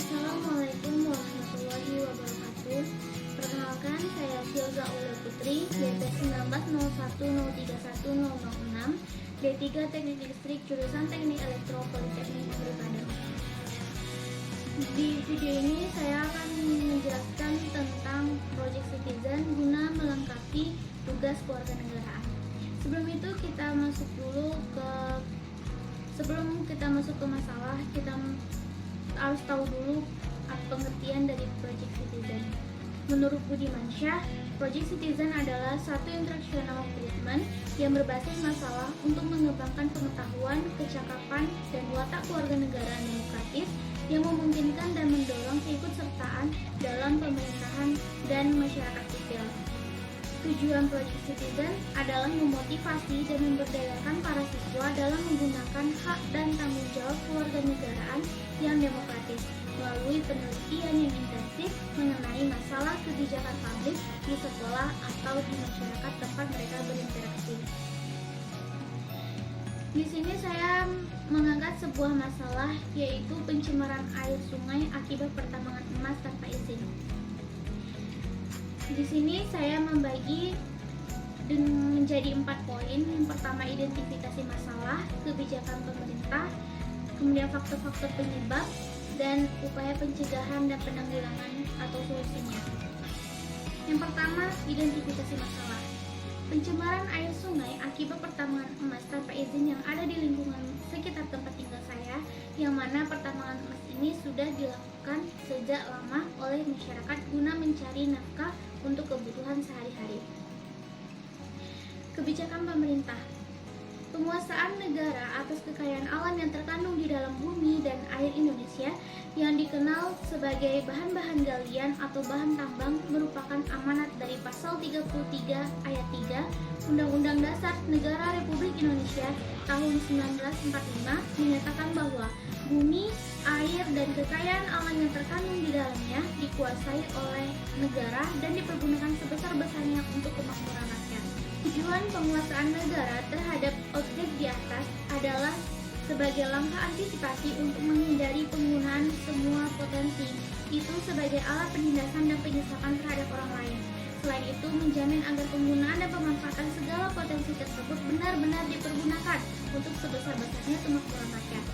Assalamualaikum warahmatullahi wabarakatuh. Perkenalkan, saya Filza Aulia Putri, BP 1901031006, D3 Teknik Listrik jurusan Teknik Elektro Politeknik Negeri Padang. Di video ini saya akan menjelaskan tentang Project Citizen guna melengkapi tugas kewarganegaraan. Sebelum kita masuk ke masalah, kita harus tahu dulu pengertian dari Project Citizen. Menurut Budimansyah, Project Citizen adalah satu instructional treatment yang berbasis masalah untuk mengembangkan pengetahuan, kecakapan, dan watak kewarganegaraan demokratis yang memungkinkan dan mendorong keikutsertaan dalam pemerintahan dan masyarakat sipil. Tujuan Project Citizen adalah memotivasi dan memberdayakan para siswa dalam menggunakan hak dan tanggung jawab kewarganegaraan yang demokratis melalui penelitian yang intensif mengenai masalah kebijakan publik di sekolah atau di masyarakat tempat mereka berinteraksi. Di sini saya mengangkat sebuah masalah, yaitu pencemaran air sungai akibat pertambangan emas tanpa izin. Di sini saya membagi menjadi 4 poin. Yang pertama, identifikasi masalah, kebijakan pemerintah, kemudian faktor-faktor penyebab, dan upaya pencegahan dan penanggulangan atau solusinya. Yang pertama, identifikasi masalah. Pencemaran air sungai akibat pertambangan emas tanpa izin yang ada di lingkungan sekitar tempat tinggal saya, yang mana pertambangan emas ini sudah dilakukan sejak lama oleh masyarakat guna mencari nafkah untuk kebutuhan sehari-hari. Kebijakan pemerintah. Penguasaan negara atas kekayaan alam yang terkandung di dalam bumi dan air Indonesia yang dikenal sebagai bahan-bahan galian atau bahan tambang merupakan amanat dari pasal 33 ayat 3 Undang-Undang Dasar Negara Republik Indonesia tahun 1945 menyatakan bahwa bumi, air, dan kekayaan alam yang terkandung di dalamnya dikuasai oleh negara dan dipergunakan sebesar-besarnya untuk kemakmuran rakyat. Tujuan penguasaan negara terhadap objek di atas adalah sebagai langkah antisipasi untuk menghindari penggunaan semua potensi itu sebagai alat penindasan dan penyesakan terhadap orang lain. Selain itu, menjamin agar penggunaan dan pemanfaatan segala potensi tersebut benar-benar dipergunakan untuk sebesar-besarnya kemakmuran rakyat.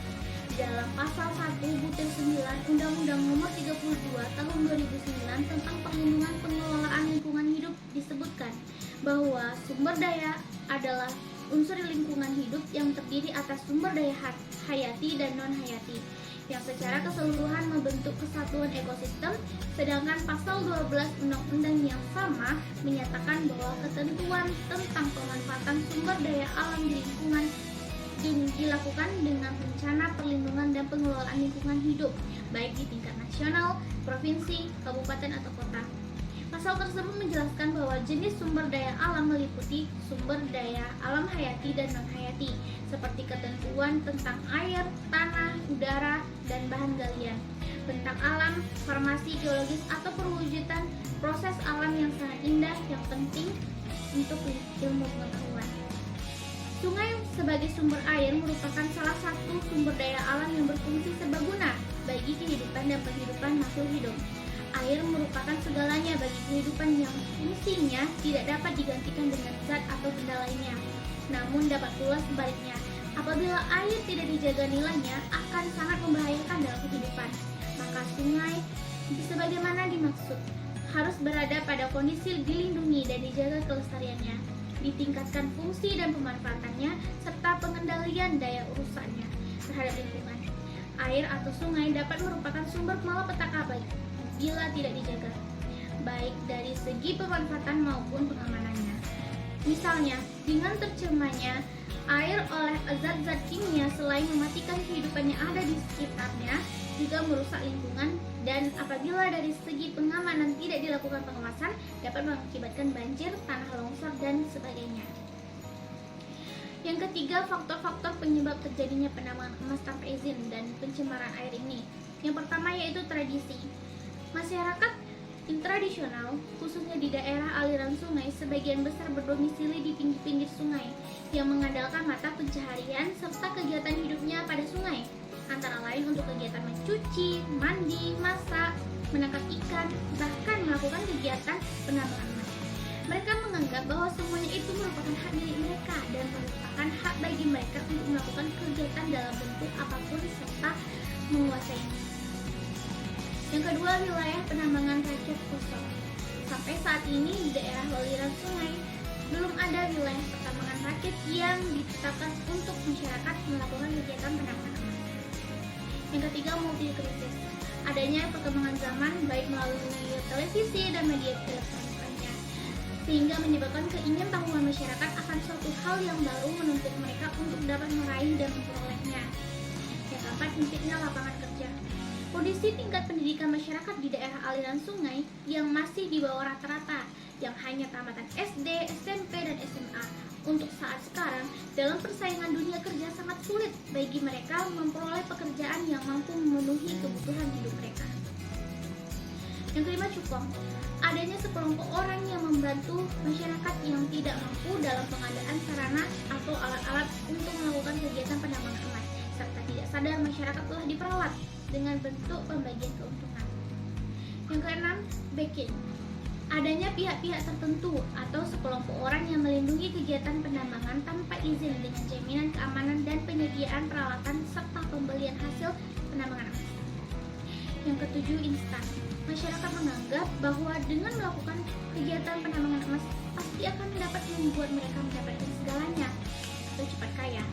Dalam pasal 1-9 Undang-Undang Nomor 32 Tahun 2009 tentang Perlindungan Pengelolaan Lingkungan Hidup disebutkan bahwa sumber daya adalah unsur lingkungan hidup yang terdiri atas sumber daya hayati dan non-hayati yang secara keseluruhan membentuk kesatuan ekosistem, sedangkan pasal 12 undang-undang yang sama menyatakan bahwa ketentuan tentang pemanfaatan sumber daya alam di lingkungan dilakukan dengan rencana perlindungan dan pengelolaan lingkungan hidup baik di tingkat nasional, provinsi, kabupaten, atau kota. Pasal tersebut menjelaskan bahwa jenis sumber daya alam meliputi sumber daya alam hayati dan non-hayati, seperti ketentuan tentang air, tanah, udara, dan bahan galian, bentang alam, formasi geologis, atau perwujudan proses alam yang sangat indah yang penting untuk ilmu pengetahuan. Sungai sebagai sumber air merupakan salah satu sumber daya alam yang berfungsi serbaguna bagi kehidupan dan penghidupan makhluk hidup. Air merupakan segalanya bagi kehidupan yang fungsinya tidak dapat digantikan dengan zat atau benda lainnya. Namun dapat pula sebaliknya, apabila air tidak dijaga nilainya akan sangat membahayakan dalam kehidupan. Maka sungai, sebagaimana dimaksud, harus berada pada kondisi dilindungi dan dijaga kelestariannya, ditingkatkan fungsi dan pemanfaatannya, serta pengendalian daya rusaknya terhadap lingkungan. Air atau sungai dapat merupakan sumber malapetaka bila tidak dijaga, baik dari segi pemanfaatan maupun pengamanannya. Misalnya, dengan tercemarnya air oleh zat-zat kimia selain mematikan kehidupan yang ada di sekitarnya, juga merusak lingkungan, dan apabila dari segi pengamanan tidak dilakukan pengawasan, dapat mengakibatkan banjir, tanah longsor, dan sebagainya. Yang ketiga, faktor-faktor penyebab terjadinya penambangan emas tanpa izin dan pencemaran air ini. Yang pertama yaitu tradisi. Masyarakat tradisional, khususnya di daerah aliran sungai, sebagian besar berdomisili di pinggir-pinggir sungai yang mengandalkan mata pencaharian serta kegiatan hidupnya pada sungai. antara lain untuk kegiatan mencuci, mandi, masak, menangkap ikan, bahkan melakukan kegiatan penambangan emas. Mereka menganggap bahwa semuanya itu merupakan hak milik mereka dan merupakan hak bagi mereka untuk melakukan kegiatan dalam bentuk apapun serta menguasainya. Yang kedua, wilayah penambangan rakyat kosong. Sampai saat ini di daerah aliran sungai belum ada wilayah pertambangan rakyat yang ditetapkan untuk masyarakat melakukan kegiatan penambangan emas. Yang ketiga, multikrisis. Adanya perkembangan zaman baik melalui televisi dan media elektronik lainnya, sehingga menyebabkan keingintahuan masyarakat akan suatu hal yang baru menuntut mereka untuk dapat meraih dan memperolehnya. Yang keempat, sempitnya lapangan kerja. Kondisi tingkat pendidikan masyarakat di daerah aliran sungai yang masih di bawah rata-rata, yang hanya tamatan SD, SMP, dan SMA. Untuk saat sekarang, dalam persaingan dunia kerja sangat sulit bagi mereka memperoleh pekerjaan yang mampu memenuhi kebutuhan hidup mereka. Yang kelima, cukong. Adanya sekelompok orang yang membantu masyarakat yang tidak mampu dalam pengadaan sarana atau alat-alat untuk melakukan kegiatan penambangan emas, serta tidak sadar masyarakat telah diperalat dengan bentuk pembagian keuntungan. Yang keenam, backing. Adanya pihak-pihak tertentu atau sekelompok orang yang melindungi kegiatan penambangan tanpa izin dengan jaminan keamanan dan penyediaan peralatan serta pembelian hasil penambangan emas. Yang ketujuh, instan. Masyarakat menganggap bahwa dengan melakukan kegiatan penambangan emas pasti akan dapat membuat mereka mendapatkan segalanya atau cepat kaya.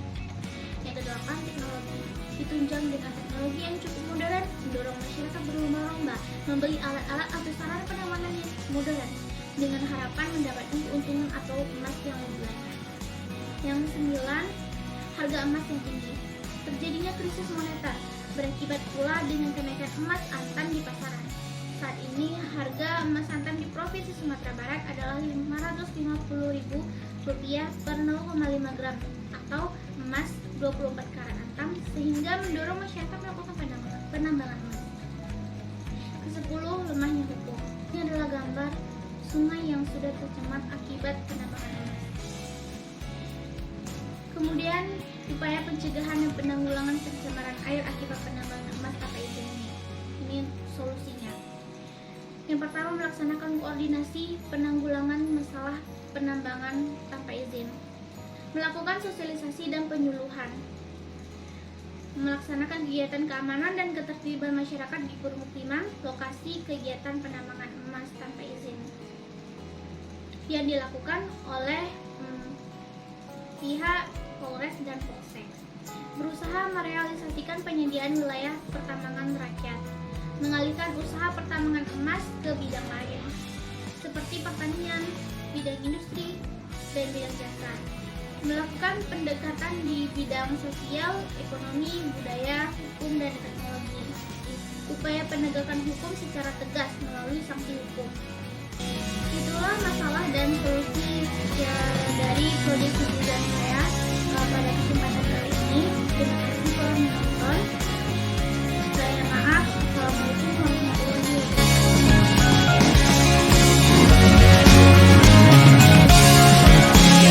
Yang kedelapan, teknologi. Ditunjang dengan teknologi yang cukup modern, mendorong masyarakat berlomba-lomba membeli alat-alat atau sarana penambangan yang modern dengan harapan mendapatkan keuntungan atau emas yang lebih banyak. Yang kesembilan, harga emas yang tinggi. Terjadinya krisis moneter berakibat pula dengan kenaikan emas antam di pasaran. Saat ini harga emas antam di Provinsi Sumatera Barat adalah Rp550.000 per 0,5 gram atau emas 24 karat antam, sehingga mendorong masyarakat melakukan penambangan emas. Kesepuluh, lemahnya hukum. Ini adalah gambar sungai yang sudah tercemar akibat penambangan emas. Kemudian, upaya pencegahan dan penanggulangan pencemaran air akibat penambangan emas tanpa izin. Ini solusinya. Yang pertama, melaksanakan koordinasi penanggulangan masalah penambangan tanpa izin. Melakukan sosialisasi dan penyuluhan. Melaksanakan kegiatan keamanan dan ketertiban masyarakat di permukiman lokasi kegiatan penambangan emas tanpa izin yang dilakukan oleh pihak Polres dan Polsek. Berusaha merealisasikan penyediaan wilayah pertambangan rakyat, mengalihkan usaha pertambangan emas ke bidang lain seperti pertanian, bidang industri, dan bidang jasa. Melakukan pendekatan di bidang sosial, ekonomi, budaya, hukum, dan teknologi. Upaya penegakan hukum secara tegas melalui sanksi hukum. Itulah masalah dan solusi dari Prodi